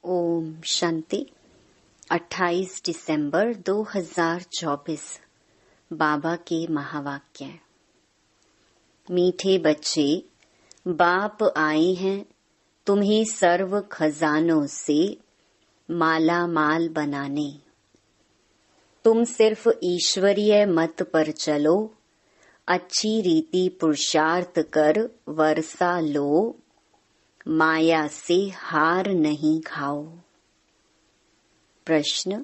ओम शांति। 28 दिसंबर 2024 बाबा के महावाक्य। मीठे बच्चे, बाप आए हैं तुम्हें सर्व खजानों से माला माल बनाने। तुम सिर्फ ईश्वरीय मत पर चलो, अच्छी रीति पुरुषार्थ कर वर्षा लो, माया से हार नहीं खाओ। प्रश्न: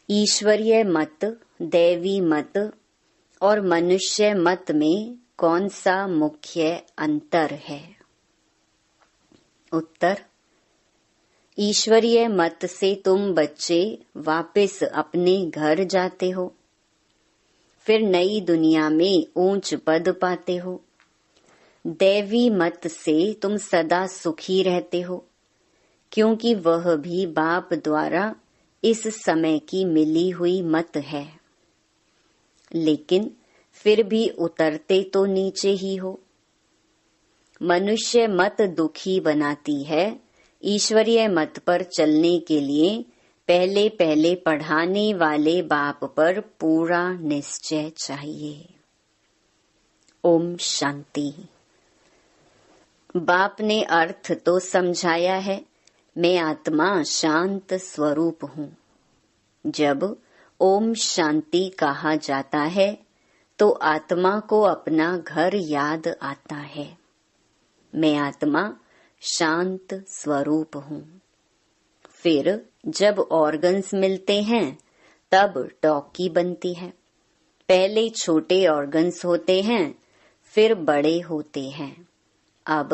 ईश्वरीय मत, दैवी मत और मनुष्य मत में कौन सा मुख्य अंतर है? उत्तर: ईश्वरीय मत से तुम बच्चे वापस अपने घर जाते हो, फिर नई दुनिया में ऊंच पद पाते हो। दैवी मत से तुम सदा सुखी रहते हो, क्योंकि वह भी बाप द्वारा इस समय की मिली हुई मत है। लेकिन फिर भी उतरते तो नीचे ही हो। मनुष्य मत दुखी बनाती है। ईश्वरीय मत पर चलने के लिए पहले पहले पढ़ाने वाले बाप पर पूरा निश्चय चाहिए। ओम शांति। बाप ने अर्थ तो समझाया है, मैं आत्मा शांत स्वरूप हूँ। जब ओम शांति कहा जाता है तो आत्मा को अपना घर याद आता है। मैं आत्मा शांत स्वरूप हूँ। फिर जब ऑर्गन्स मिलते हैं तब टॉकी बनती है। पहले छोटे ऑर्गन्स होते हैं, फिर बड़े होते हैं। अब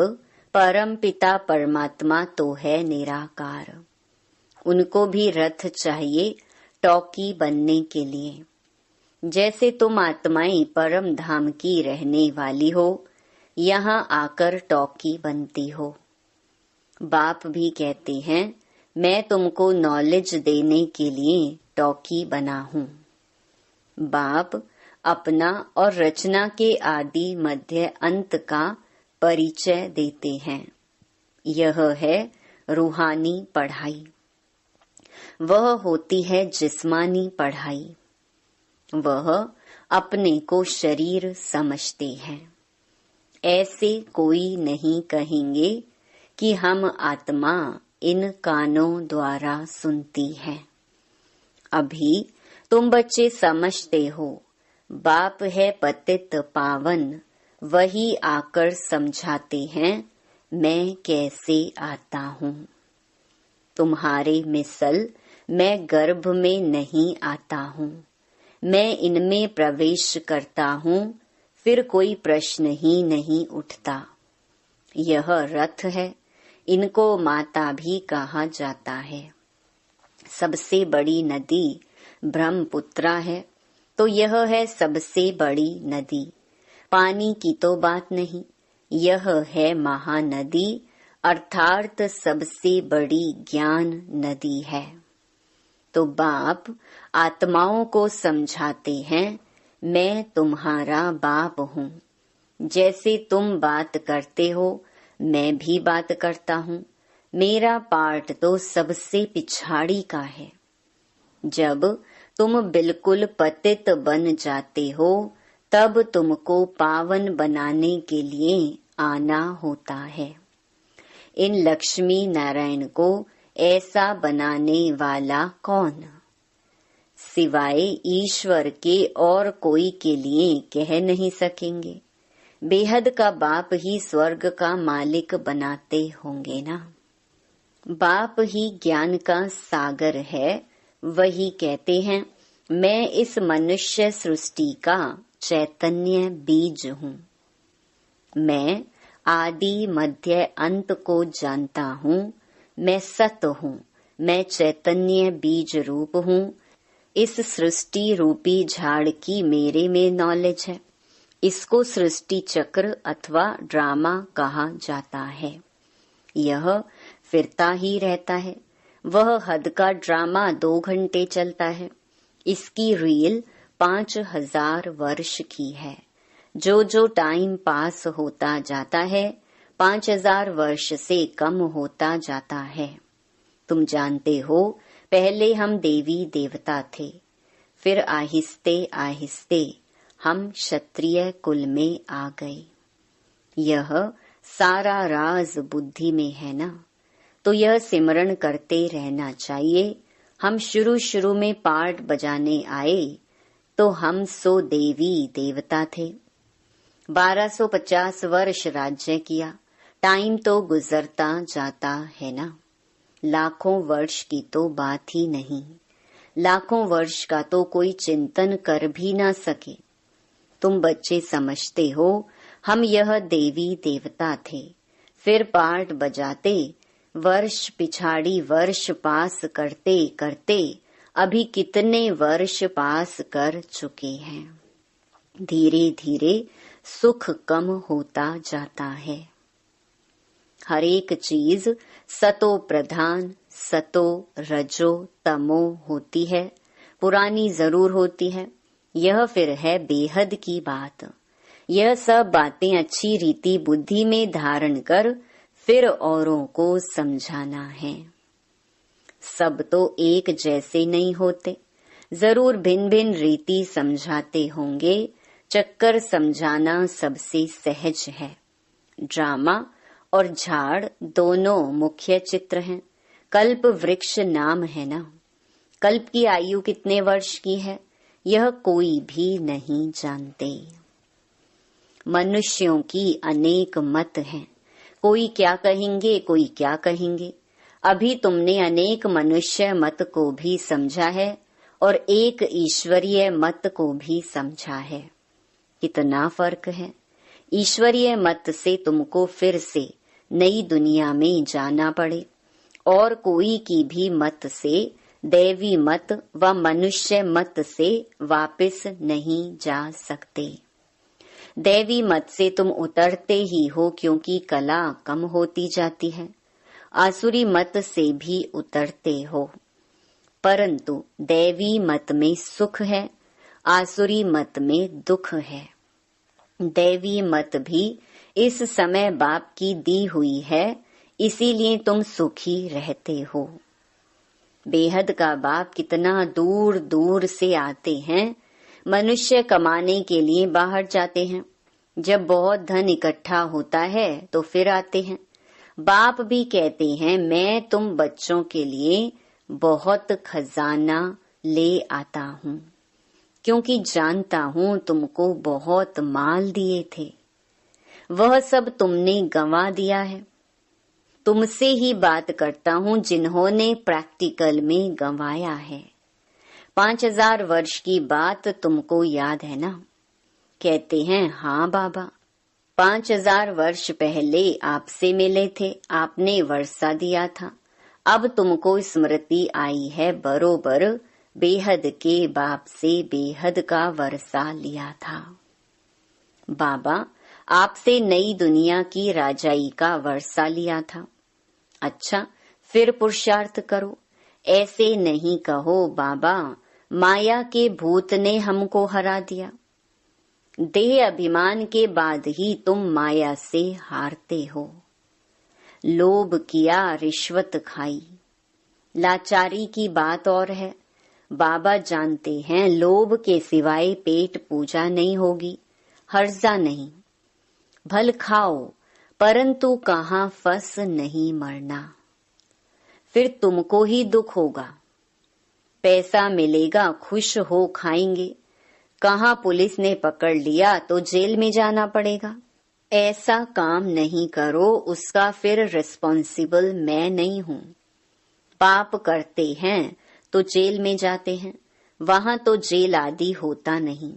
परम पिता परमात्मा तो है निराकार, उनको भी रथ चाहिए टॉकी बनने के लिए। जैसे तुम आत्माएं परम धाम की रहने वाली हो, यहाँ आकर टॉकी बनती हो। बाप भी कहते हैं, मैं तुमको नॉलेज देने के लिए टॉकी बना हूँ। बाप अपना और रचना के आदि मध्य अंत का परिचय देते हैं। यह है रूहानी पढ़ाई। वह होती है जिस्मानी पढ़ाई। वह अपने को शरीर समझते हैं। ऐसे कोई नहीं कहेंगे कि हम आत्मा इन कानों द्वारा सुनती है। अभी तुम बच्चे समझते हो, बाप है पतित पावन, वही आकर समझाते हैं मैं कैसे आता हूँ। तुम्हारे मिसल मैं गर्भ में नहीं आता हूँ, मैं इनमें प्रवेश करता हूँ, फिर कोई प्रश्न ही नहीं उठता। यह रथ है, इनको माता भी कहा जाता है। सबसे बड़ी नदी ब्रह्मपुत्रा है, तो यह है सबसे बड़ी नदी। पानी की तो बात नहीं, यह है महानदी, अर्थात सबसे बड़ी ज्ञान नदी है। तो बाप आत्माओं को समझाते हैं, मैं तुम्हारा बाप हूँ। जैसे तुम बात करते हो, मैं भी बात करता हूँ। मेरा पार्ट तो सबसे पिछाड़ी का है। जब तुम बिल्कुल पतित बन जाते हो, तब तुमको पावन बनाने के लिए आना होता है। इन लक्ष्मी नारायण को ऐसा बनाने वाला कौन? सिवाय ईश्वर के और कोई के लिए कह नहीं सकेंगे। बेहद का बाप ही स्वर्ग का मालिक बनाते होंगे ना। बाप ही ज्ञान का सागर है। वही कहते हैं, मैं इस मनुष्य सृष्टि का चैतन्य बीज हूँ। मैं आदि मध्य अंत को जानता हूँ। मैं सत हूँ। मैं चैतन्य बीज रूप हूँ। इस सृष्टि रूपी झाड़ की मेरे में नॉलेज है। इसको सृष्टि चक्र अथवा ड्रामा कहा जाता है। यह फिरता ही रहता है। वह हद का ड्रामा 2 घंटे चलता है। इसकी रील 5000 वर्ष की है। जो जो टाइम पास होता जाता है, 5000 वर्ष से कम होता जाता है। तुम जानते हो पहले हम देवी देवता थे, फिर आहिस्ते आहिस्ते हम क्षत्रिय कुल में आ गए। यह सारा राज बुद्धि में है ना, तो यह सिमरण करते रहना चाहिए। हम शुरू में पाठ बजाने आए तो हम सो देवी देवता थे। 1250 वर्ष राज्य किया, टाइम तो गुजरता जाता है ना। लाखों वर्ष की तो बात ही नहीं, लाखों वर्ष का तो कोई चिंतन कर भी ना सके। तुम बच्चे समझते हो हम यह देवी देवता थे, फिर पाठ बजाते वर्ष पिछाड़ी वर्ष पास करते करते अभी कितने वर्ष पास कर चुके हैं। धीरे धीरे सुख कम होता जाता है। हर एक चीज सतो प्रधान, सतो रजो तमो होती है, पुरानी जरूर होती है। यह फिर है बेहद की बात। यह सब बातें अच्छी रीति बुद्धि में धारण कर फिर औरों को समझाना है। सब तो एक जैसे नहीं होते, जरूर भिन्न भिन्न रीति समझाते होंगे। चक्कर समझाना सबसे सहज है। ड्रामा और झाड़ दोनों मुख्य चित्र हैं। कल्प वृक्ष नाम है ना। कल्प की आयु कितने वर्ष की है यह कोई भी नहीं जानते। मनुष्यों की अनेक मत हैं, कोई क्या कहेंगे कोई क्या कहेंगे। अभी तुमने अनेक मनुष्य मत को भी समझा है और एक ईश्वरीय मत को भी समझा है। कितना फर्क है। ईश्वरीय मत से तुमको फिर से नई दुनिया में जाना पड़े और कोई की भी मत से, दैवी मत व मनुष्य मत से वापस नहीं जा सकते। दैवी मत से तुम उतरते ही हो क्योंकि कला कम होती जाती है। आसुरी मत से भी उतरते हो, परंतु दैवी मत में सुख है, आसुरी मत में दुख है। दैवी मत भी इस समय बाप की दी हुई है, इसीलिए तुम सुखी रहते हो। बेहद का बाप कितना दूर दूर से आते हैं। मनुष्य कमाने के लिए बाहर जाते हैं, जब बहुत धन इकट्ठा होता है तो फिर आते हैं। बाप भी कहते हैं मैं तुम बच्चों के लिए बहुत खजाना ले आता हूँ, क्योंकि जानता हूँ तुमको बहुत माल दिए थे, वह सब तुमने गंवा दिया है। तुमसे ही बात करता हूँ जिन्होंने प्रैक्टिकल में गंवाया है। 5000 वर्ष की बात तुमको याद है ना। कहते हैं हाँ बाबा, 5000 वर्ष पहले आपसे मिले थे, आपने वर्षा दिया था। अब तुमको स्मृति आई है बरोबर बेहद के बाप से बेहद का वर्षा लिया था। बाबा आपसे नई दुनिया की राजाई का वर्षा लिया था। अच्छा फिर पुरुषार्थ करो। ऐसे नहीं कहो बाबा माया के भूत ने हमको हरा दिया। देह अभिमान के बाद ही तुम माया से हारते हो। लोभ किया, रिश्वत खाई, लाचारी की बात और है। बाबा जानते हैं लोभ के सिवाय पेट पूजा नहीं होगी। हर्जा नहीं, भल खाओ परंतु कहाँ फंस नहीं मरना, फिर तुमको ही दुख होगा। पैसा मिलेगा खुश हो खाएंगे, कहाँ पुलिस ने पकड़ लिया तो जेल में जाना पड़ेगा। ऐसा काम नहीं करो, उसका फिर रिस्पॉन्सिबल मैं नहीं हूँ। पाप करते हैं तो जेल में जाते हैं, वहां तो जेल आदि होता नहीं।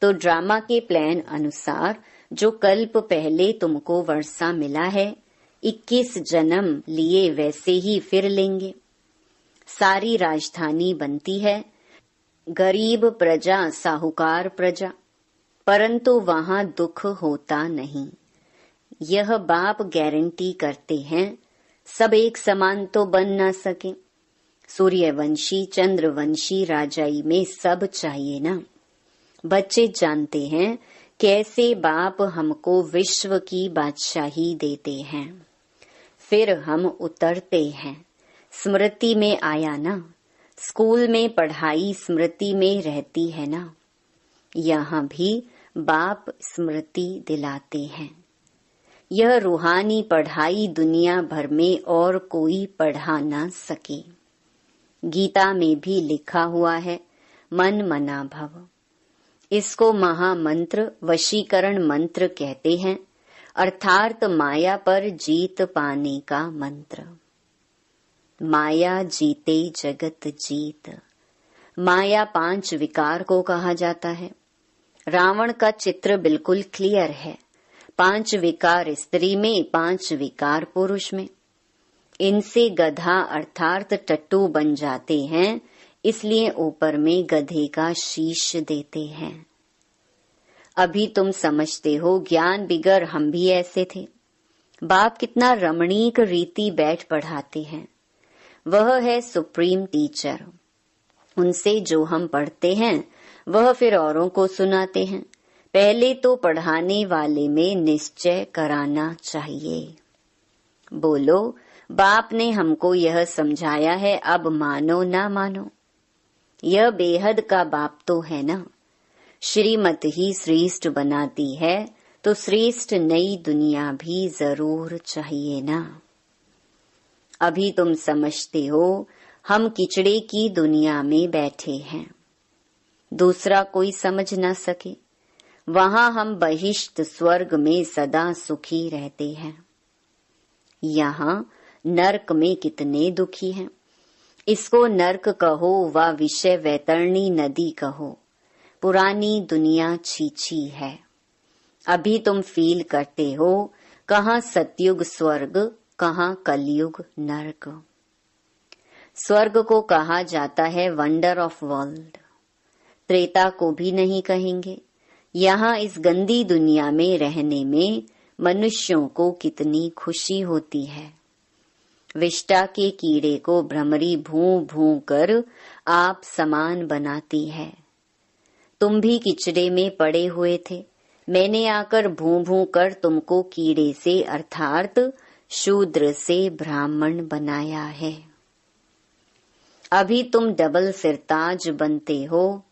तो ड्रामा के प्लान अनुसार जो कल्प पहले तुमको वर्षा मिला है, 21 जन्म लिए वैसे ही फिर लेंगे। सारी राजधानी बनती है, गरीब प्रजा साहूकार प्रजा, परंतु वहां दुख होता नहीं। यह बाप गारंटी करते हैं। सब एक समान तो बन ना सके। सूर्यवंशी चंद्रवंशी राजाई में सब चाहिए ना। बच्चे जानते हैं कैसे बाप हमको विश्व की बादशाही देते हैं, फिर हम उतरते हैं। स्मृति में आया ना, स्कूल में पढ़ाई स्मृति में रहती है ना, यहाँ भी बाप स्मृति दिलाते हैं। यह रूहानी पढ़ाई दुनिया भर में और कोई पढ़ा न सके। गीता में भी लिखा हुआ है, मन मना भव। इसको महामंत्र वशीकरण मंत्र कहते हैं, अर्थात माया पर जीत पाने का मंत्र। माया जीते जगत जीत। माया 5 विकार को कहा जाता है। रावण का चित्र बिल्कुल क्लियर है। 5 विकार स्त्री में, 5 विकार पुरुष में। इनसे गधा अर्थात टट्टू बन जाते हैं, इसलिए ऊपर में गधे का शीश देते हैं। अभी तुम समझते हो, ज्ञान बिगर हम भी ऐसे थे। बाप कितना रमणीक रीति बैठ पढ़ाते हैं। वह है सुप्रीम टीचर। उनसे जो हम पढ़ते हैं वह फिर औरों को सुनाते हैं। पहले तो पढ़ाने वाले में निश्चय कराना चाहिए। बोलो, बाप ने हमको यह समझाया है, अब मानो ना मानो। यह बेहद का बाप तो है ना। श्रीमत ही श्रेष्ठ बनाती है, तो श्रेष्ठ नई दुनिया भी जरूर चाहिए ना। अभी तुम समझते हो, हम किचड़े की दुनिया में बैठे हैं, दूसरा कोई समझ ना सके। वहां हम बहिष्ठ स्वर्ग में सदा सुखी रहते हैं। यहाँ नरक में कितने दुखी हैं। इसको नरक कहो व विषय वैतरणी नदी कहो, पुरानी दुनिया छीछी है। अभी तुम फील करते हो, कहाँ सतयुग स्वर्ग, कहाँ कलयुग नरक। स्वर्ग को कहा जाता है वंडर ऑफ वर्ल्ड। त्रेता को भी नहीं कहेंगे। यहाँ इस गंदी दुनिया में रहने में मनुष्यों को कितनी खुशी होती है। विष्टा के कीड़े को भ्रमरी भूं भूं कर आप समान बनाती है। तुम भी किचड़े में पड़े हुए थे, मैंने आकर भूं भूं कर तुमको कीड़े से अर्थात शूद्र से ब्राह्मण बनाया है। अभी तुम डबल सिरताज बनते हो,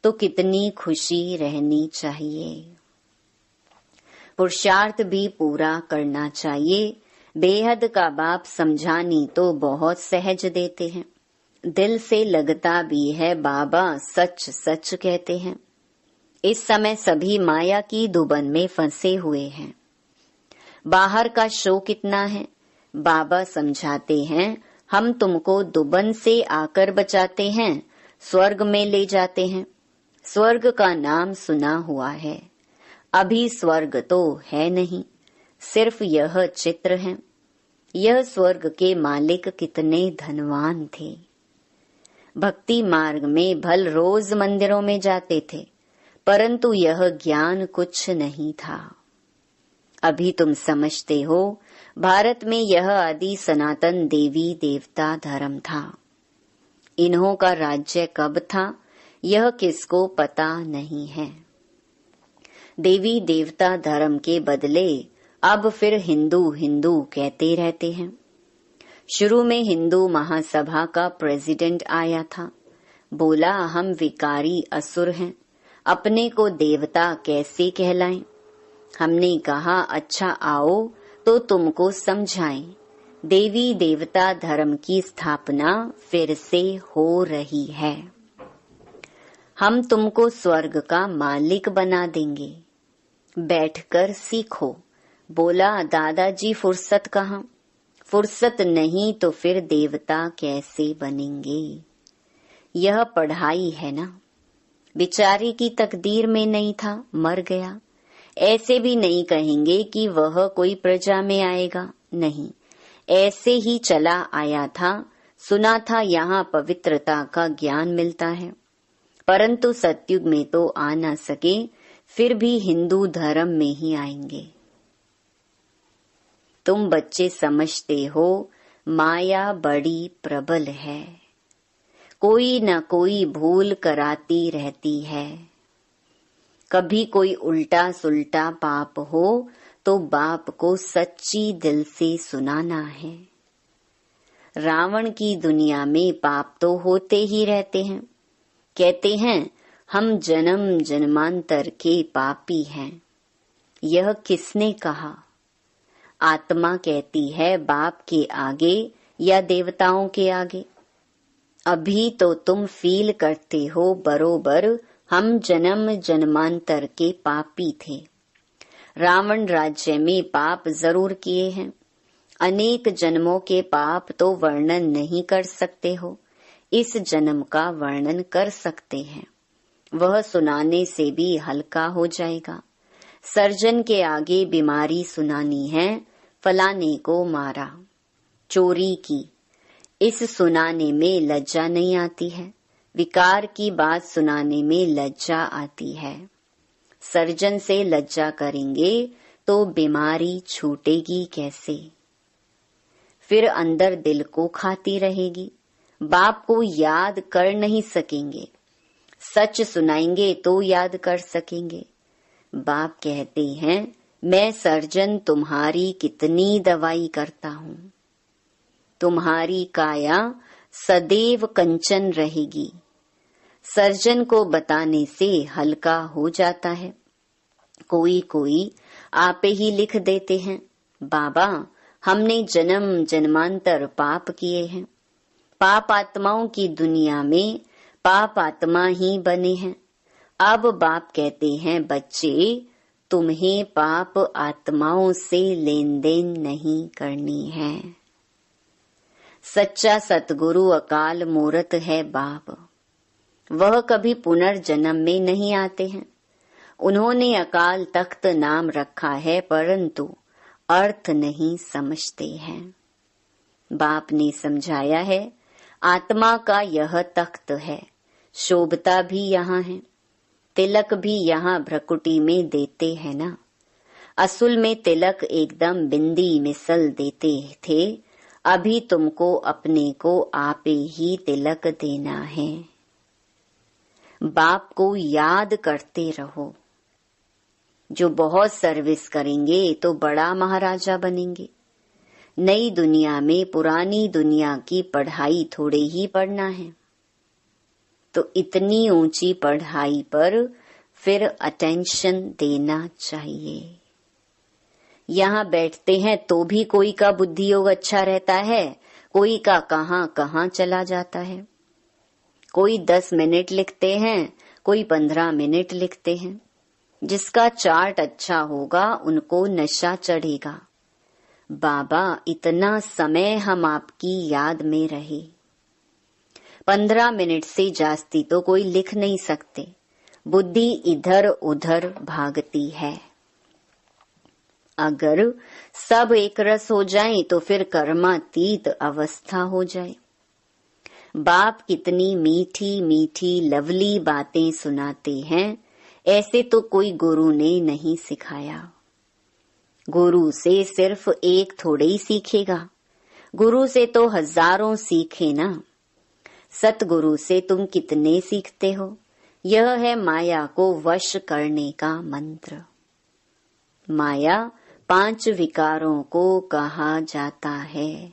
तो कितनी खुशी रहनी चाहिए। पुरुषार्थ भी पूरा करना चाहिए। बेहद का बाप समझानी तो बहुत सहज देते हैं, दिल से लगता भी है। बाबा सच सच कहते हैं। इस समय सभी माया की दुबन में फंसे हुए हैं। बाहर का शो कितना है। बाबा समझाते हैं, हम तुमको दुबन से आकर बचाते हैं, स्वर्ग में ले जाते हैं। स्वर्ग का नाम सुना हुआ है, अभी स्वर्ग तो है नहीं, सिर्फ यह चित्र है। यह स्वर्ग के मालिक कितने धनवान थे। भक्ति मार्ग में भल रोज मंदिरों में जाते थे, परंतु यह ज्ञान कुछ नहीं था। अभी तुम समझते हो, भारत में यह आदि सनातन देवी देवता धर्म था। इन्हों का राज्य कब था, यह किसको पता नहीं है। देवी देवता धर्म के बदले अब फिर हिंदू हिंदू कहते रहते हैं। शुरू में हिंदू महासभा का प्रेसिडेंट आया था, बोला हम विकारी असुर हैं, अपने को देवता कैसे कहलाएं। हमने कहा अच्छा आओ तो तुमको समझाएं। देवी देवता धर्म की स्थापना फिर से हो रही है। हम तुमको स्वर्ग का मालिक बना देंगे, बैठकर सीखो। बोला दादाजी फुर्सत कहाँ, फुर्सत नहीं तो फिर देवता कैसे बनेंगे। यह पढ़ाई है ना। बेचारे की तकदीर में नहीं था, मर गया। ऐसे भी नहीं कहेंगे कि वह कोई प्रजा में आएगा, नहीं, ऐसे ही चला आया था। सुना था यहाँ पवित्रता का ज्ञान मिलता है, परंतु सतयुग में तो आ न सके, फिर भी हिंदू धर्म में ही आएंगे। तुम बच्चे समझते हो, माया बड़ी प्रबल है, कोई न कोई भूल कराती रहती है। कभी कोई उल्टा सुल्टा पाप हो तो बाप को सच्ची दिल से सुनाना है। रावण की दुनिया में पाप तो होते ही रहते हैं। कहते हैं हम जन्म जन्मांतर के पापी हैं। यह किसने कहा? आत्मा कहती है बाप के आगे या देवताओं के आगे। अभी तो तुम फील करते हो बरोबर हम जन्म जन्मांतर के पापी थे। रावण राज्य में पाप जरूर किए हैं। अनेक जन्मों के पाप तो वर्णन नहीं कर सकते हो, इस जन्म का वर्णन कर सकते हैं। वह सुनाने से भी हल्का हो जाएगा। सर्जन के आगे बीमारी सुनानी है, फलाने को मारा, चोरी की, इस सुनाने में लज्जा नहीं आती है। विकार की बात सुनाने में लज्जा आती है। सर्जन से लज्जा करेंगे तो बीमारी छूटेगी कैसे? फिर अंदर दिल को खाती रहेगी। बाप को याद कर नहीं सकेंगे। सच सुनाएंगे तो याद कर सकेंगे। बाप कहते हैं मैं सर्जन तुम्हारी कितनी दवाई करता हूँ। तुम्हारी काया सदैव कंचन रहेगी। सर्जन को बताने से हल्का हो जाता है। कोई कोई आप ही लिख देते हैं बाबा हमने जन्म जन्मांतर पाप किए हैं। पाप आत्माओं की दुनिया में पाप आत्मा ही बने हैं। अब बाप कहते हैं बच्चे तुम्हें पाप आत्माओं से लेन देन नहीं करनी है। सच्चा सतगुरु अकाल मूरत है बाप। वह कभी पुनर्जन्म में नहीं आते हैं। उन्होंने अकाल तख्त नाम रखा है परंतु अर्थ नहीं समझते हैं। बाप ने समझाया है आत्मा का यह तख्त है, शोभता भी यहाँ है, तिलक भी यहाँ भ्रकुटी में देते हैं ना। असुल में तिलक एकदम बिंदी मिसल देते थे, अभी तुमको अपने को आपे ही तिलक देना है। बाप को याद करते रहो। जो बहुत सर्विस करेंगे तो बड़ा महाराजा बनेंगे। नई दुनिया में पुरानी दुनिया की पढ़ाई थोड़े ही पढ़ना है, तो इतनी ऊंची पढ़ाई पर फिर अटेंशन देना चाहिए। यहाँ बैठते हैं तो भी कोई का बुद्धि योग अच्छा रहता है, कोई का कहाँ कहाँ चला जाता है। कोई 10 मिनट लिखते हैं, कोई 15 मिनट लिखते हैं। जिसका चार्ट अच्छा होगा उनको नशा चढ़ेगा। बाबा इतना समय हम आपकी याद में रहे। 15 मिनट से जास्ती तो कोई लिख नहीं सकते। बुद्धि इधर उधर भागती है। अगर सब एक रस हो जाए तो फिर कर्मातीत अवस्था हो जाए। बाप कितनी मीठी मीठी लवली बातें सुनाते हैं, ऐसे तो कोई गुरु ने नहीं सिखाया। गुरु से सिर्फ एक थोड़े ही सीखेगा, गुरु से तो हजारों सीखे ना। सतगुरु से तुम कितने सीखते हो? यह है माया को वश करने का मंत्र। माया 5 विकारों को कहा जाता है।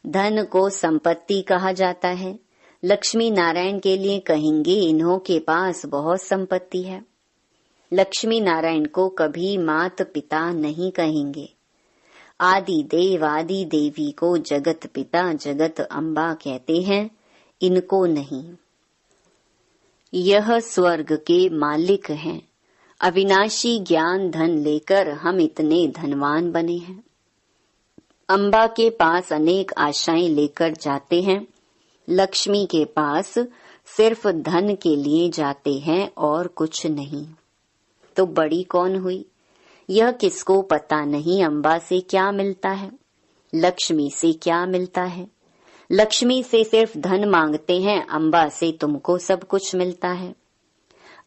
धन को संपत्ति कहा जाता है। लक्ष्मी नारायण के लिए कहेंगे इन्हों के पास बहुत संपत्ति है। लक्ष्मी नारायण को कभी मात पिता नहीं कहेंगे। आदि देव आदि देवी को जगत पिता जगत अम्बा कहते हैं, इनको नहीं। यह स्वर्ग के मालिक हैं। अविनाशी ज्ञान धन लेकर हम इतने धनवान बने हैं। अम्बा के पास अनेक आशाएं लेकर जाते हैं। लक्ष्मी के पास सिर्फ धन के लिए जाते हैं और कुछ नहीं। तो बड़ी कौन हुई? यह किसको पता नहीं। अम्बा से क्या मिलता है, लक्ष्मी से क्या मिलता है। लक्ष्मी से सिर्फ धन मांगते हैं, अम्बा से तुमको सब कुछ मिलता है।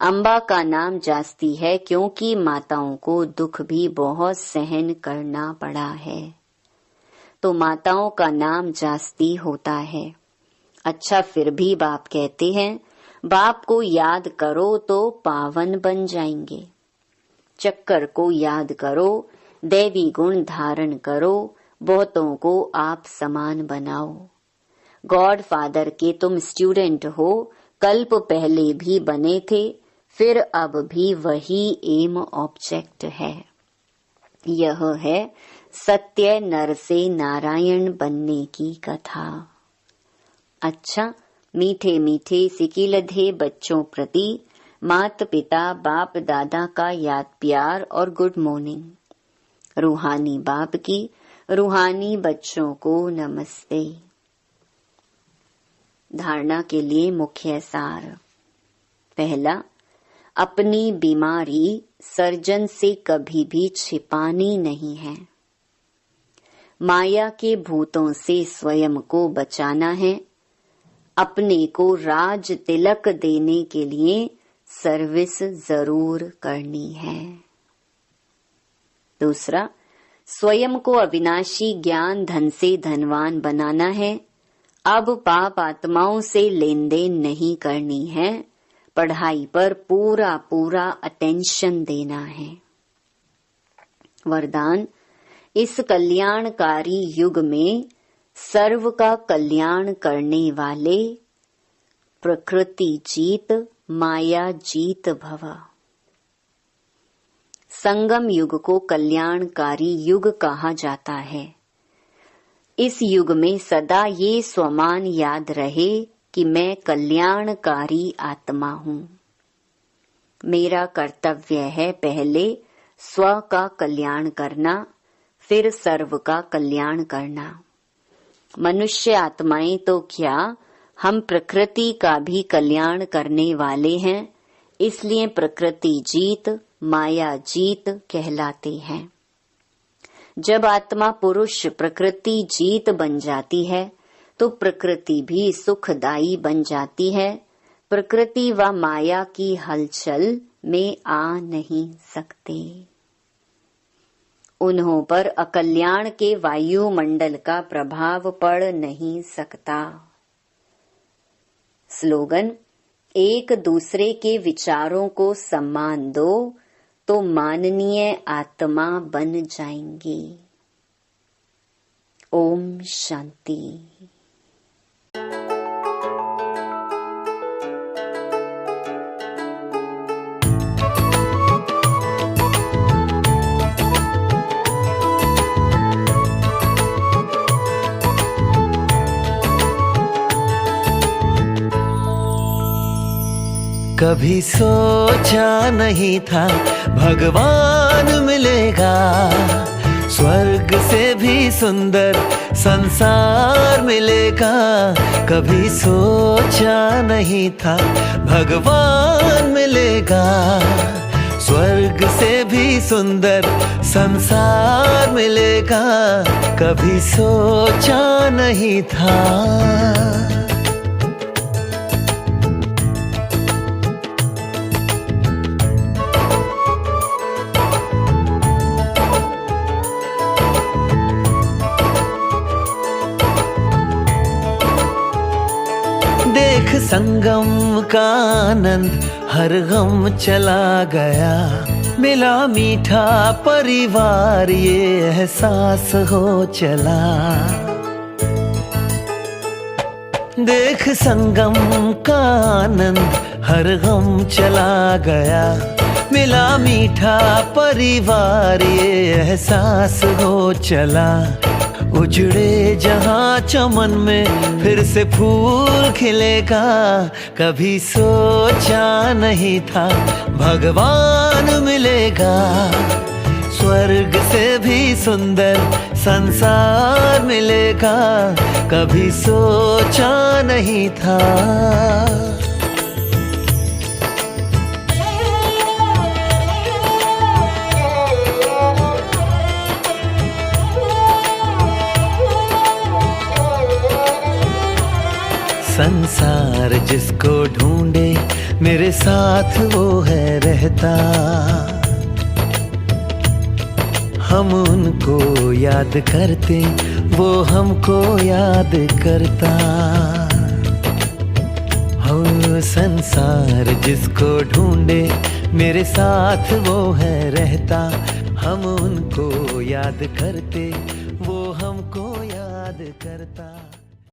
अम्बा का नाम जास्ती है क्योंकि माताओं को दुख भी बहुत सहन करना पड़ा है, तो माताओं का नाम जास्ती होता है। अच्छा फिर भी बाप कहते हैं बाप को याद करो तो पावन बन जाएंगे। चक्कर को याद करो, दैवी गुण धारण करो, बहुतों को आप समान बनाओ। गॉड फादर के तुम स्टूडेंट हो, कल्प पहले भी बने थे, फिर अब भी वही एम ऑब्जेक्ट है। यह है सत्य नर से नारायण बनने की कथा। अच्छा, मीठे मीठे सिकिलधे बच्चों प्रति माता पिता बाप दादा का याद प्यार और गुड मॉर्निंग। रूहानी बाप की रूहानी बच्चों को नमस्ते। धारणा के लिए मुख्य सार। पहला, अपनी बीमारी सर्जन से कभी भी छिपानी नहीं है। माया के भूतों से स्वयं को बचाना है। अपने को राज तिलक देने के लिए सर्विस जरूर करनी है। दूसरा, स्वयं को अविनाशी ज्ञान धन से धनवान बनाना है। अब पाप आत्माओं से लेन देन नहीं करनी है, पढ़ाई पर पूरा पूरा अटेंशन देना है। वरदान, इस कल्याणकारी युग में सर्व का कल्याण करने वाले प्रकृति जीत माया जीत भव। संगम युग को कल्याणकारी युग कहा जाता है। इस युग में सदा ये स्वमान याद रहे कि मैं कल्याणकारी आत्मा हूँ। मेरा कर्तव्य है पहले स्व का कल्याण करना, फिर सर्व का कल्याण करना। मनुष्य आत्माएं तो क्या, हम प्रकृति का भी कल्याण करने वाले हैं, इसलिए प्रकृति जीत माया जीत कहलाते हैं। जब आत्मा पुरुष प्रकृति जीत बन जाती है तो प्रकृति भी सुखदायी बन जाती है। प्रकृति व माया की हलचल में आ नहीं सकते। उन्हों पर अकल्याण के वायुमंडल का प्रभाव पड़ नहीं सकता। स्लोगन, एक दूसरे के विचारों को सम्मान दो तो माननीय आत्मा बन जाएंगी। ओम शांति। कभी सोचा नहीं था भगवान मिलेगा, स्वर्ग से भी सुंदर संसार मिलेगा। कभी सोचा नहीं था भगवान मिलेगा, स्वर्ग से भी सुंदर संसार मिलेगा। कभी सोचा नहीं था। देख संगम का आनंद हर गम चला गया, मिला मीठा परिवार ये एहसास हो चला। देख संगम का आनंद हर गम चला गया, मिला मीठा परिवार ये एहसास हो चला। उजड़े जहाँ चमन में फिर से फूल खिलेगा। कभी सोचा नहीं था भगवान मिलेगा, स्वर्ग से भी सुंदर संसार मिलेगा। कभी सोचा नहीं था। संसार जिसको ढूंढे मेरे साथ वो है रहता। हम उनको याद करते वो हमको याद करता। हो संसार जिसको ढूंढे मेरे साथ वो है रहता। हम उनको याद करते वो हम करता।